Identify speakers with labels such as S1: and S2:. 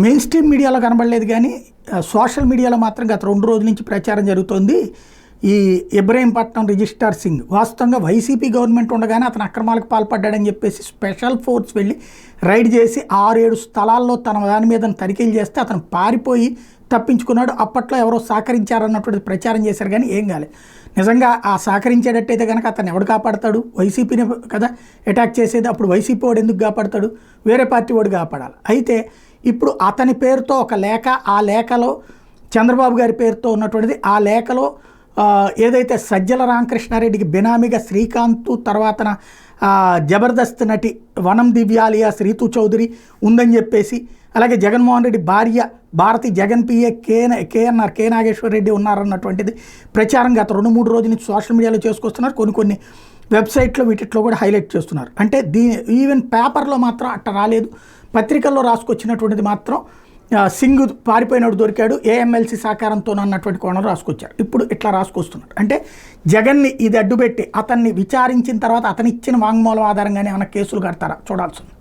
S1: Main stream మీడియాలో కనబడలేదు కానీ సోషల్ మీడియాలో మాత్రం గత 2 రోజుల నుంచి ప్రచారం జరుగుతోంది. ఈ ఇబ్రహీంపట్నం రిజిస్ట్రార్ సింగ్ వాస్తవంగా వైసీపీ గవర్నమెంట్ ఉండగానే అతను అక్రమాలకు పాల్పడ్డాడని చెప్పేసి స్పెషల్ ఫోర్స్ వెళ్ళి రైడ్ చేసి 6-7 స్థలాల్లో తన దాని మీద తనిఖీలు చేస్తే అతను పారిపోయి తప్పించుకున్నాడు. అప్పట్లో ఎవరో సహకరించారన్నటువంటి ప్రచారం చేశారు కానీ ఏం కాలేదు. నిజంగా ఆ సహకరించేటట్టయితే కనుక అతను ఎవడు కాపాడతాడు? వైసీపీని కదా అటాక్ చేసేది. అప్పుడు వైసీపీ వాడు ఎందుకు కాపాడతాడు? వేరే పార్టీ వాడు కాపాడాలి. అయితే ఇప్పుడు అతని పేరుతో ఒక లేఖ, ఆ లేఖలో చంద్రబాబు గారి పేరుతో ఉన్నటువంటిది. ఆ లేఖలో ఏదైతే సజ్జల రామకృష్ణారెడ్డికి బినామీగా శ్రీకాంత్, తర్వాతన జబర్దస్త్ నటి వనం దివ్యాలియా శ్రీతు చౌదరి ఉందని చెప్పేసి, అలాగే జగన్మోహన్ రెడ్డి భార్య భారతి జగన్ పిఏ కే నాగేశ్వర రెడ్డి ఉన్నారన్నటువంటిది ప్రచారం గత 2-3 రోజుల నుంచి సోషల్ మీడియాలో చేసుకొస్తున్నారు. కొన్ని వెబ్సైట్లో వీటిలో కూడా హైలైట్ చేస్తున్నారు. అంటే ఈవెన్ పేపర్లో మాత్రం అట్ట రాలేదు, పత్రికల్లో రాసుకొచ్చినటువంటిది మాత్రం సింగ్ పారిపోయినాడు, దొరికాడు, ఏఎంఎల్సీ సహకారంతో అన్నటువంటి కోణంలో రాసుకొచ్చారు. ఇప్పుడు ఇట్లా రాసుకొస్తున్నారు. అంటే జగన్ని ఇది అడ్డుపెట్టి అతన్ని విచారించిన తర్వాత అతనిచ్చిన వాంగ్మూలం ఆధారంగానే ఏమైనా కేసులు కడతారా చూడాల్సింది.